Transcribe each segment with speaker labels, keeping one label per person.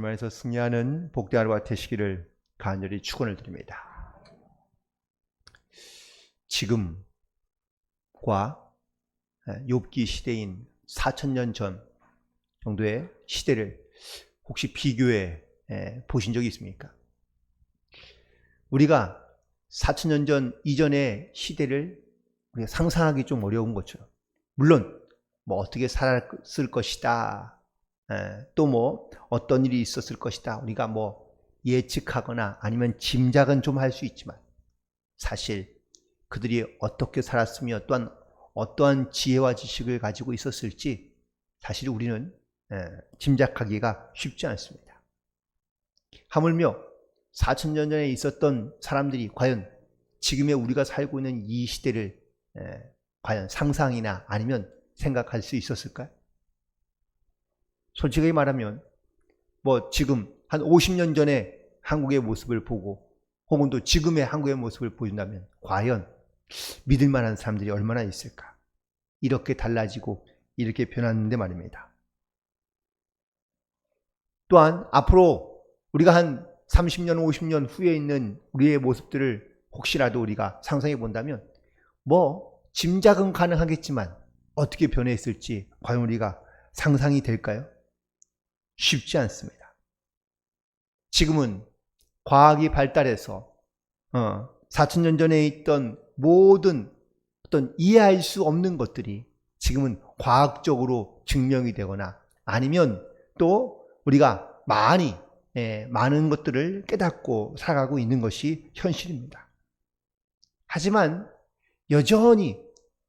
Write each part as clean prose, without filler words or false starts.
Speaker 1: 말에서 승리하는 복된 하루가 되시기를 간절히 축원을 드립니다. 지금과 욥기 시대인 4000년 전 정도의 시대를 혹시 비교해 보신 적이 있습니까? 우리가 4000년 전 이전의 시대를 우리가 상상하기 좀 어려운 것처럼, 물론 뭐 어떻게 살았을 것이다, 또 뭐 어떤 일이 있었을 것이다, 우리가 뭐 예측하거나 아니면 짐작은 좀 할 수 있지만, 사실 그들이 어떻게 살았으며 또한 어떠한 지혜와 지식을 가지고 있었을지 사실 우리는 짐작하기가 쉽지 않습니다. 하물며 4000년 전에 있었던 사람들이 과연 지금의 우리가 살고 있는 이 시대를 과연 상상이나 아니면 생각할 수 있었을까요? 솔직히 말하면 뭐 지금 한 50년 전에 한국의 모습을 보고 혹은 또 지금의 한국의 모습을 보인다면 과연 믿을 만한 사람들이 얼마나 있을까? 이렇게 달라지고 이렇게 변했는데 말입니다. 또한 앞으로 우리가 한 30년, 50년 후에 있는 우리의 모습들을 혹시라도 우리가 상상해 본다면 뭐 짐작은 가능하겠지만 어떻게 변해 있을지 과연 우리가 상상이 될까요? 쉽지 않습니다. 지금은 과학이 발달해서 4000년 전에 있던 모든 어떤 이해할 수 없는 것들이 지금은 과학적으로 증명이 되거나 아니면 또 우리가 많은 것들을 깨닫고 살아가고 있는 것이 현실입니다. 하지만 여전히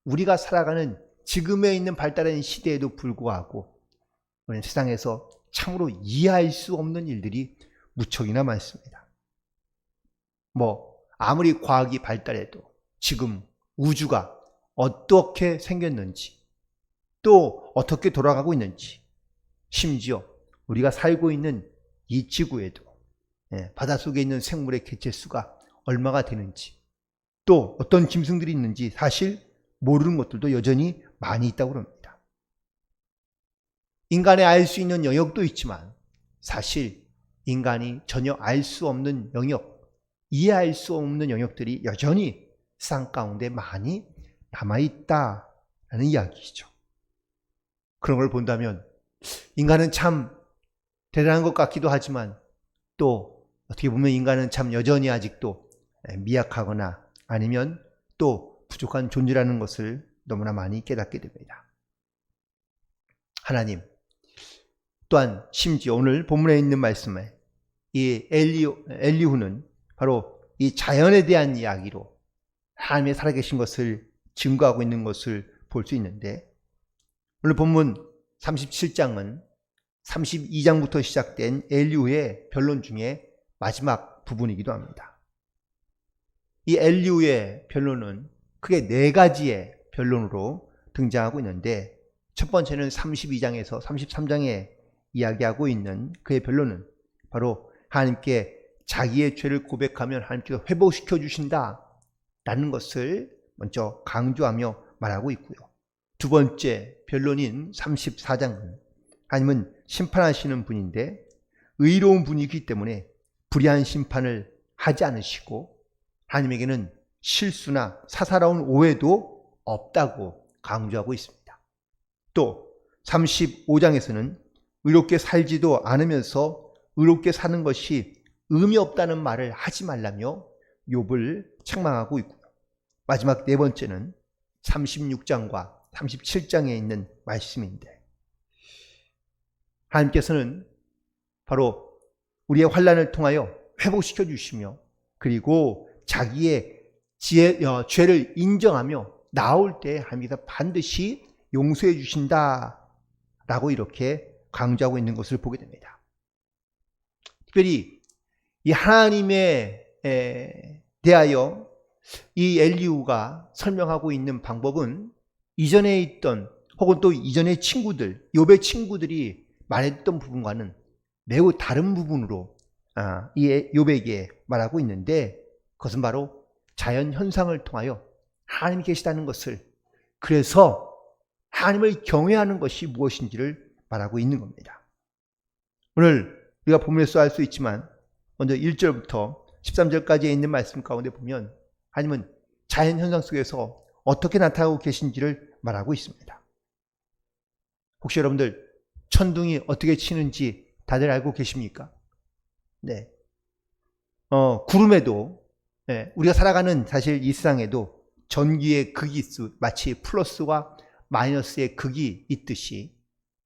Speaker 1: 우리가 살아가는 지금에 있는 발달한 시대에도 불구하고 우리는 세상에서 참으로 이해할 수 없는 일들이 무척이나 많습니다. 뭐 아무리 과학이 발달해도 지금 우주가 어떻게 생겼는지 또 어떻게 돌아가고 있는지, 심지어 우리가 살고 있는 이 지구에도 바닷속에 있는 생물의 개체수가 얼마가 되는지, 또 어떤 짐승들이 있는지 사실 모르는 것들도 여전히 많이 있다고 합니다. 인간이 알 수 있는 영역도 있지만 사실 인간이 전혀 알 수 없는 영역, 이해할 수 없는 영역들이 여전히 세상 가운데 많이 남아있다라는 이야기죠. 그런 걸 본다면 인간은 참 대단한 것 같기도 하지만 또 어떻게 보면 인간은 참 여전히 아직도 미약하거나 아니면 또 부족한 존재라는 것을 너무나 많이 깨닫게 됩니다. 하나님 또한 심지어 오늘 본문에 있는 말씀에 이 엘리후는 바로 이 자연에 대한 이야기로 하나님의 살아계신 것을 증거하고 있는 것을 볼 수 있는데, 오늘 본문 37장은 32장부터 시작된 엘리후의 변론 중에 마지막 부분이기도 합니다. 이 엘리후의 변론은 크게 4가지의 변론으로 등장하고 있는데, 첫 번째는 32장에서 33장에 이야기하고 있는 그의 변론은 바로 하나님께 자기의 죄를 고백하면 하나님께서 회복시켜 주신다 라는 것을 먼저 강조하며 말하고 있고요. 두 번째 변론인 34장은 하나님은 심판하시는 분인데 의로운 분이기 때문에 불의한 심판을 하지 않으시고 하나님에게는 실수나 사사로운 오해도 없다고 강조하고 있습니다. 또 35장에서는 의롭게 살지도 않으면서 의롭게 사는 것이 의미 없다는 말을 하지 말라며 욥을 책망하고 있고요. 마지막 4번째는 36장과 37장에 있는 말씀인데, 하나님께서는 바로 우리의 환난을 통하여 회복시켜 주시며 그리고 자기의 죄를 인정하며 나올 때 하나님께서 반드시 용서해 주신다라고 이렇게 강조하고 있는 것을 보게 됩니다. 특별히 이 하나님에 대하여 이 엘리후가 설명하고 있는 방법은 이전에 있던 혹은 또 이전의 친구들, 욥의 친구들이 말했던 부분과는 매우 다른 부분으로 이 욥에게 말하고 있는데, 그것은 바로 자연 현상을 통하여 하나님이 계시다는 것을, 그래서 하나님을 경외하는 것이 무엇인지를 말하고 있는 겁니다. 오늘 우리가 본문에서 알 수 있지만 먼저 1절부터 13절까지에 있는 말씀 가운데 보면 하나님은 자연현상 속에서 어떻게 나타나고 계신지를 말하고 있습니다. 혹시 여러분들 천둥이 어떻게 치는지 다들 알고 계십니까? 네. 구름에도 우리가 살아가는 사실 이 세상에도 전기의 극이 마치 플러스와 마이너스의 극이 있듯이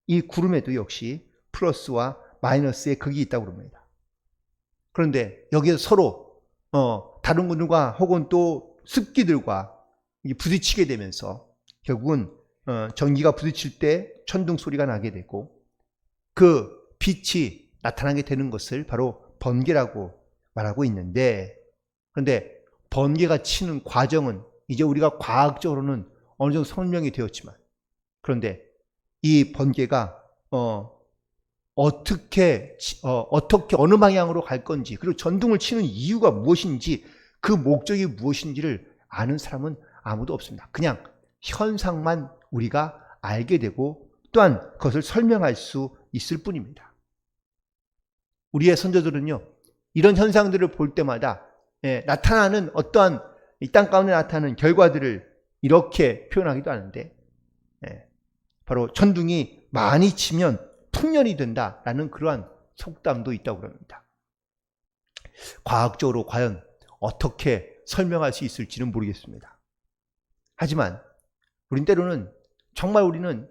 Speaker 1: 이 구름에도 역시 플러스와 마이너스의 극이 있다고 합니다. 그런데 여기서 서로 다른 구름과 혹은 또 습기들과 부딪히게 되면서 결국은 전기가 부딪힐 때 천둥 소리가 나게 되고 그 빛이 나타나게 되는 것을 바로 번개라고 말하고 있는데, 그런데 번개가 치는 과정은 이제 우리가 과학적으로는 어느 정도 설명이 되었지만, 그런데 이 번개가 어떻게 어느 방향으로 갈 건지, 그리고 전등을 치는 이유가 무엇인지, 그 목적이 무엇인지를 아는 사람은 아무도 없습니다. 그냥 현상만 우리가 알게 되고 또한 그것을 설명할 수 있을 뿐입니다. 우리의 선조들은요, 이런 현상들을 볼 때마다 나타나는 어떠한 이 땅 가운데 나타나는 결과들을 이렇게 표현하기도 하는데, 바로 천둥이 많이 치면 풍년이 된다라는 그러한 속담도 있다고 합니다. 과학적으로 과연 어떻게 설명할 수 있을지는 모르겠습니다. 하지만 우린 때로는 정말 우리는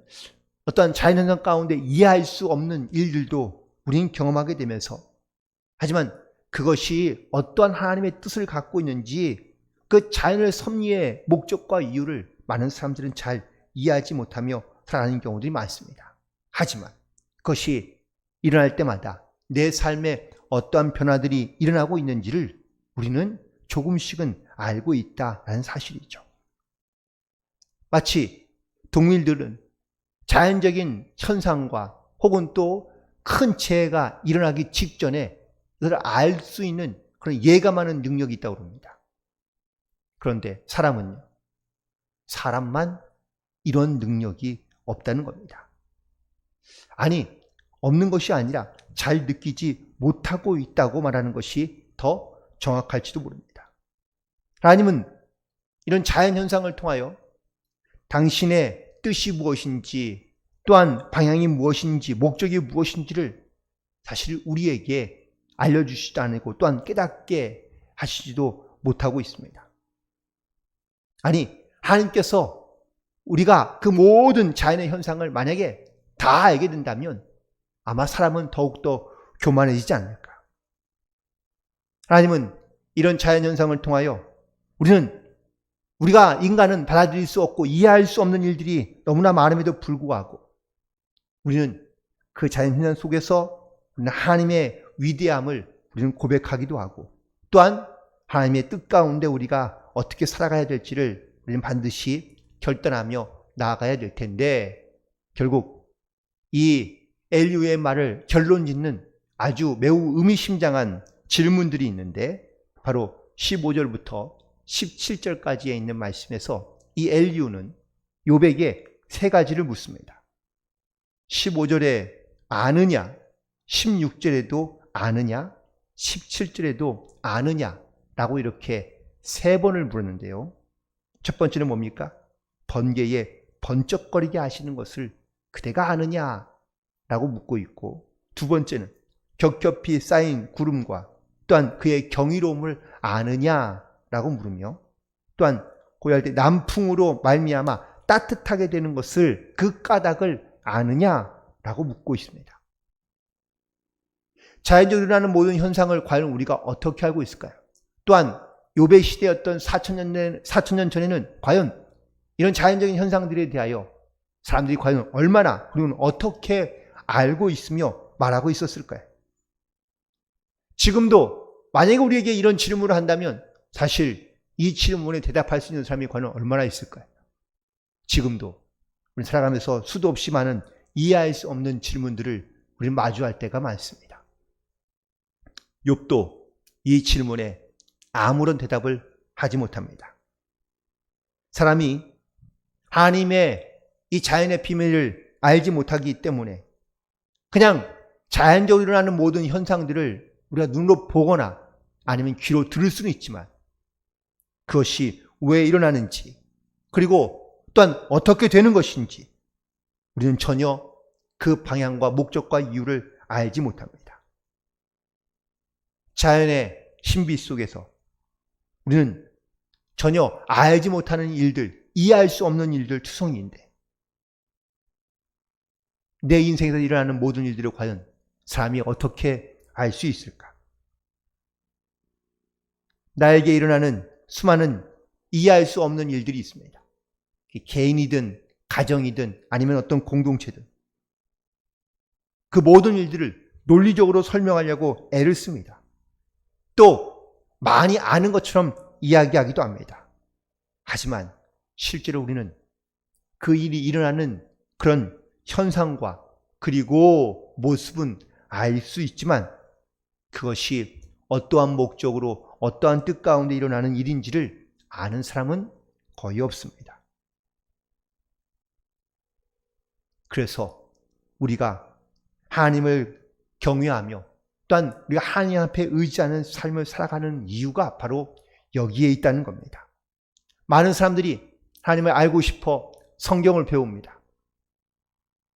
Speaker 1: 어떠한 자연현상 가운데 이해할 수 없는 일들도 우리는 경험하게 되면서, 하지만 그것이 어떠한 하나님의 뜻을 갖고 있는지 그 자연의 섭리의 목적과 이유를 많은 사람들은 잘 이해하지 못하며 살아가는 경우들이 많습니다. 하지만 그것이 일어날 때마다 내 삶에 어떠한 변화들이 일어나고 있는지를 우리는 조금씩은 알고 있다는 사실이죠. 마치 동물들은 자연적인 현상과 혹은 또 큰 재해가 일어나기 직전에 그걸 알 수 있는 그런 예감하는 능력이 있다고 합니다. 그런데 사람은요, 사람만 이런 능력이 없다는 겁니다. 아니, 없는 것이 아니라 잘 느끼지 못하고 있다고 말하는 것이 더 정확할지도 모릅니다. 하나님은 이런 자연현상을 통하여 당신의 뜻이 무엇인지, 또한 방향이 무엇인지, 목적이 무엇인지를 사실 우리에게 알려주시지도 않고 또한 깨닫게 하시지도 못하고 있습니다. 아니, 하나님께서 우리가 그 모든 자연의 현상을 만약에 다 알게 된다면 아마 사람은 더욱더 교만해지지 않을까. 하나님은 이런 자연현상을 통하여 우리가 인간은 받아들일 수 없고 이해할 수 없는 일들이 너무나 많음에도 불구하고 우리는 그 자연현상 속에서 우리는 하나님의 위대함을 우리는 고백하기도 하고, 또한 하나님의 뜻 가운데 우리가 어떻게 살아가야 될지를 우리는 반드시 결단하며 나아가야 될 텐데, 결국 이 엘리후의 말을 결론 짓는 아주 매우 의미심장한 질문들이 있는데, 바로 15절부터 17절까지에 있는 말씀에서 이 엘리후는 욥에게 세 가지를 묻습니다. 15절에 아느냐, 16절에도 아느냐, 17절에도 아느냐 라고 이렇게 세 번을 물었는데요. 첫 번째는 뭡니까? 번개에 번쩍거리게 하시는 것을 그대가 아느냐 라고 묻고 있고, 두 번째는 겹겹이 쌓인 구름과 또한 그의 경이로움을 아느냐 라고 물으며, 또한 고요할 때 남풍으로 말미암아 따뜻하게 되는 것을, 그 까닭을 아느냐 라고 묻고 있습니다. 자연적으로 일어나는 모든 현상을 과연 우리가 어떻게 알고 있을까요? 또한 욥의 시대였던 4,000년 전에는 과연 이런 자연적인 현상들에 대하여 사람들이 과연 얼마나, 그리고 어떻게 알고 있으며 말하고 있었을까요? 지금도 만약에 우리에게 이런 질문을 한다면 사실 이 질문에 대답할 수 있는 사람이 과연 얼마나 있을까요? 지금도 우리 살아가면서 수도 없이 많은 이해할 수 없는 질문들을 우리는 마주할 때가 많습니다. 욥도 이 질문에 아무런 대답을 하지 못합니다. 사람이 하나님의 이 자연의 비밀을 알지 못하기 때문에 그냥 자연적으로 일어나는 모든 현상들을 우리가 눈으로 보거나 아니면 귀로 들을 수는 있지만 그것이 왜 일어나는지 그리고 또한 어떻게 되는 것인지 우리는 전혀 그 방향과 목적과 이유를 알지 못합니다. 자연의 신비 속에서 우리는 전혀 알지 못하는 일들, 이해할 수 없는 일들 투성이인데 내 인생에서 일어나는 모든 일들을 과연 사람이 어떻게 알 수 있을까? 나에게 일어나는 수많은 이해할 수 없는 일들이 있습니다. 개인이든 가정이든 아니면 어떤 공동체든 그 모든 일들을 논리적으로 설명하려고 애를 씁니다. 또 많이 아는 것처럼 이야기하기도 합니다. 하지만 실제로 우리는 그 일이 일어나는 그런 현상과 그리고 모습은 알 수 있지만 그것이 어떠한 목적으로 어떠한 뜻 가운데 일어나는 일인지를 아는 사람은 거의 없습니다. 그래서 우리가 하나님을 경외하며 또한 우리가 하나님 앞에 의지하는 삶을 살아가는 이유가 바로 여기에 있다는 겁니다. 많은 사람들이 하나님을 알고 싶어 성경을 배웁니다.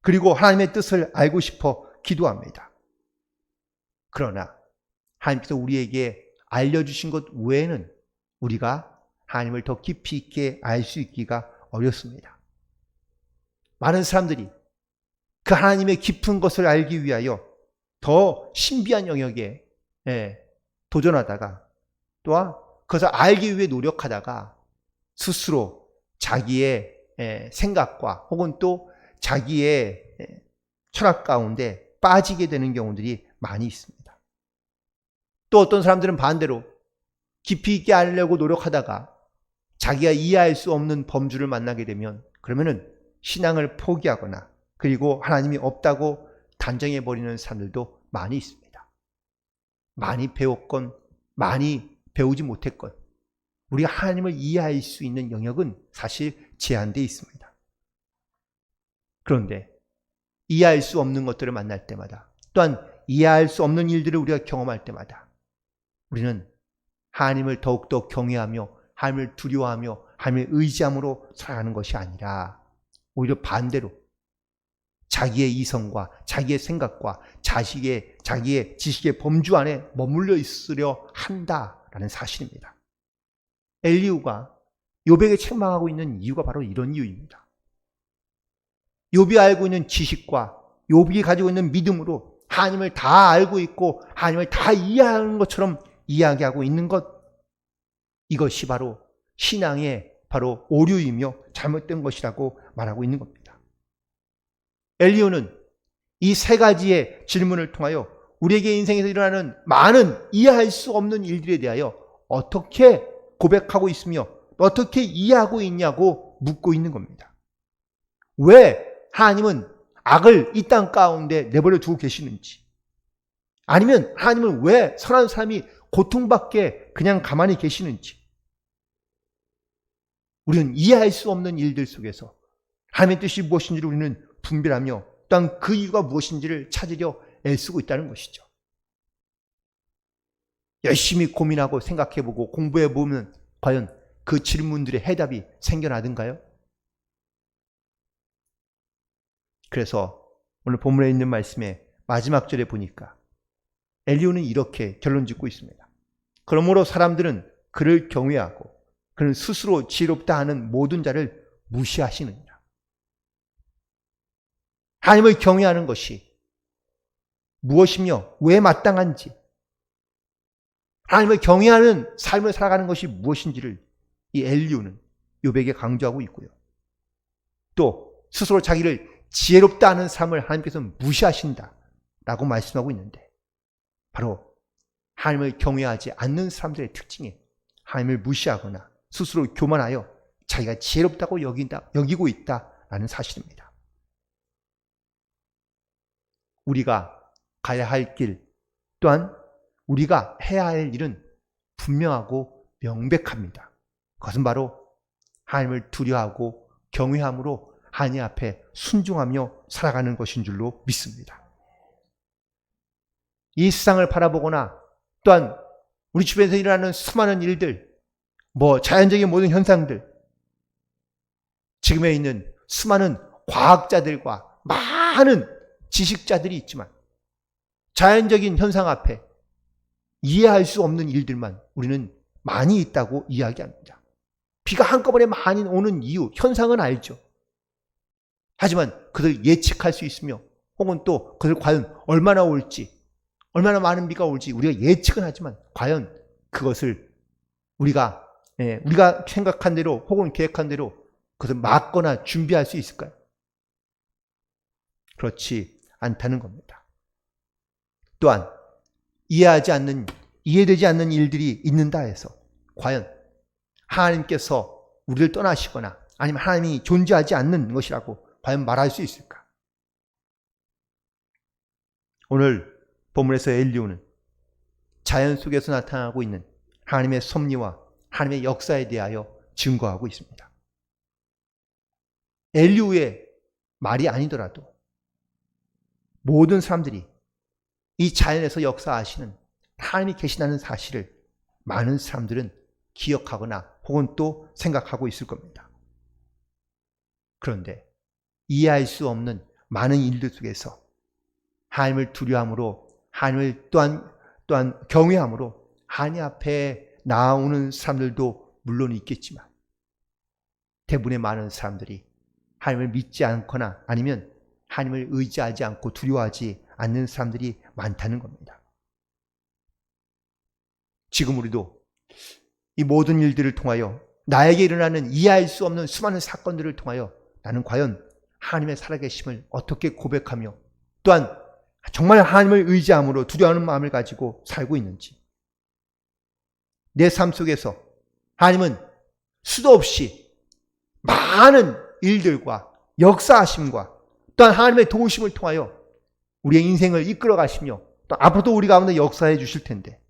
Speaker 1: 그리고 하나님의 뜻을 알고 싶어 기도합니다. 그러나 하나님께서 우리에게 알려주신 것 외에는 우리가 하나님을 더 깊이 있게 알 수 있기가 어렵습니다. 많은 사람들이 그 하나님의 깊은 것을 알기 위하여 더 신비한 영역에 도전하다가 또한 그것을 알기 위해 노력하다가 스스로 자기의 생각과 혹은 또 자기의 철학 가운데 빠지게 되는 경우들이 많이 있습니다. 또 어떤 사람들은 반대로 깊이 있게 알려고 노력하다가 자기가 이해할 수 없는 범주를 만나게 되면 그러면은 신앙을 포기하거나 그리고 하나님이 없다고 단정해버리는 사람들도 많이 있습니다. 많이 배웠건 많이 배우지 못했건 우리가 하나님을 이해할 수 있는 영역은 사실 제한되어 있습니다. 그런데 이해할 수 없는 것들을 만날 때마다 또한 이해할 수 없는 일들을 우리가 경험할 때마다 우리는 하나님을 더욱더 경외하며 하나님을 두려워하며 하나님을 의지함으로 살아가는 것이 아니라 오히려 반대로 자기의 이성과 자기의 생각과 자기의 지식의 범주 안에 머물러 있으려 한다라는 사실입니다. 엘리후가 욥에게 책망하고 있는 이유가 바로 이런 이유입니다. 욥이 알고 있는 지식과 욥이 가지고 있는 믿음으로 하나님을 다 알고 있고 하나님을 다 이해하는 것처럼 이야기하고 있는 것, 이것이 바로 신앙의 바로 오류이며 잘못된 것이라고 말하고 있는 겁니다. 엘리후는 이 세 가지의 질문을 통하여 우리에게 인생에서 일어나는 많은 이해할 수 없는 일들에 대하여 어떻게 고백하고 있으며 어떻게 이해하고 있냐고 묻고 있는 겁니다. 왜 하나님은 악을 이 땅 가운데 내버려 두고 계시는지, 아니면 하나님은 왜 선한 사람이 고통받게 그냥 가만히 계시는지, 우리는 이해할 수 없는 일들 속에서 하나님의 뜻이 무엇인지를 우리는 분별하며 또한 그 이유가 무엇인지를 찾으려 애쓰고 있다는 것이죠. 열심히 고민하고 생각해보고 공부해보면 과연 그 질문들의 해답이 생겨나던가요? 그래서 오늘 본문에 있는 말씀의 마지막 절에 보니까 엘리후는 이렇게 결론 짓고 있습니다. 그러므로 사람들은 그를 경외하고 그는 스스로 지혜롭다 하는 모든 자를 무시하시느니라. 하나님을 경외하는 것이 무엇이며 왜 마땅한지, 하나님을 경외하는 삶을 살아가는 것이 무엇인지를 이 엘리후는 욥에게 강조하고 있고요. 또 스스로 자기를 지혜롭다 하는 삶을 하나님께서 무시하신다라고 말씀하고 있는데, 바로 하나님을 경외하지 않는 사람들의 특징이 하나님을 무시하거나 스스로 교만하여 자기가 지혜롭다고 여기고 있다라는 사실입니다. 우리가 가야 할 길 또한 우리가 해야 할 일은 분명하고 명백합니다. 그것은 바로 하나님을 두려워하고 경외함으로 하나님 앞에 순종하며 살아가는 것인 줄로 믿습니다. 이 세상을 바라보거나 또한 우리 주변에서 일어나는 수많은 일들, 자연적인 모든 현상들, 지금에 있는 수많은 과학자들과 많은 지식자들이 있지만 자연적인 현상 앞에 이해할 수 없는 일들만 우리는 많이 있다고 이야기합니다. 비가 한꺼번에 많이 오는 이유, 현상은 알죠. 하지만 그들 예측할 수 있으며 혹은 또 그들 과연 얼마나 올지, 얼마나 많은 비가 올지 우리가 예측은 하지만 과연 그것을 우리가 생각한 대로 혹은 계획한 대로 그것을 막거나 준비할 수 있을까요? 그렇지 않다는 겁니다. 또한 이해되지 않는 일들이 있는다 해서 과연 하나님께서 우리를 떠나시거나 아니면 하나님이 존재하지 않는 것이라고 과연 말할 수 있을까? 오늘 본문에서 엘리후는 자연 속에서 나타나고 있는 하나님의 섭리와 하나님의 역사에 대하여 증거하고 있습니다. 엘리후의 말이 아니더라도 모든 사람들이 이 자연에서 역사하시는 하나님이 계시다는 사실을 많은 사람들은 기억하거나 혹은 또 생각하고 있을 겁니다. 그런데 이해할 수 없는 많은 일들 속에서 하나님을 두려움으로 하나님을 또한 경외함으로 하나님 앞에 나오는 사람들도 물론 있겠지만 대부분의 많은 사람들이 하나님을 믿지 않거나 아니면 하나님을 의지하지 않고 두려워하지 않는 사람들이 많다는 겁니다. 지금 우리도 이 모든 일들을 통하여 나에게 일어나는 이해할 수 없는 수많은 사건들을 통하여 나는 과연 하나님의 살아계심을 어떻게 고백하며 또한 정말 하나님을 의지함으로 두려워하는 마음을 가지고 살고 있는지, 내 삶 속에서 하나님은 수도 없이 많은 일들과 역사하심과 또한 하나님의 도우심을 통하여 우리의 인생을 이끌어 가시며 또 앞으로도 우리 가운데 역사해 주실 텐데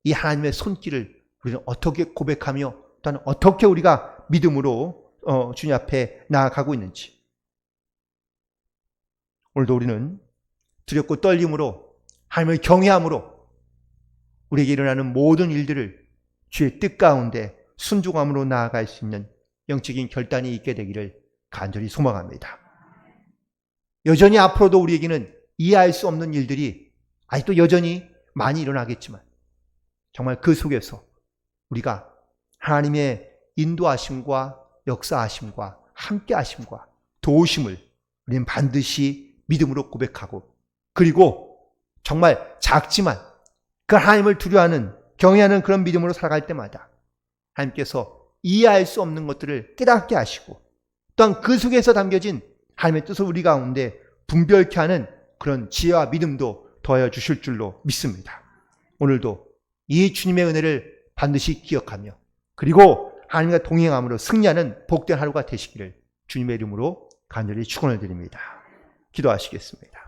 Speaker 1: 이 하나님의 손길을 우리는 어떻게 고백하며 또한 어떻게 우리가 믿음으로 주님 앞에 나아가고 있는지, 오늘도 우리는 두렵고 떨림으로 하나님을 경외함으로 우리에게 일어나는 모든 일들을 주의 뜻 가운데 순종함으로 나아갈 수 있는 영적인 결단이 있게 되기를 간절히 소망합니다. 여전히 앞으로도 우리에게는 이해할 수 없는 일들이 아직도 여전히 많이 일어나겠지만 정말 그 속에서 우리가 하나님의 인도하심과 역사하심과 함께하심과 도우심을 우리는 반드시 믿음으로 고백하고, 그리고 정말 작지만 그 하나님을 두려워하는 경외하는 그런 믿음으로 살아갈 때마다 하나님께서 이해할 수 없는 것들을 깨닫게 하시고 또한 그 속에서 담겨진 하나님의 뜻을 우리 가운데 분별케 하는 그런 지혜와 믿음도 더하여 주실 줄로 믿습니다. 오늘도 이 주님의 은혜를 반드시 기억하며 그리고 하나님과 동행함으로 승리하는 복된 하루가 되시기를 주님의 이름으로 간절히 축원을 드립니다. 기도하시겠습니다.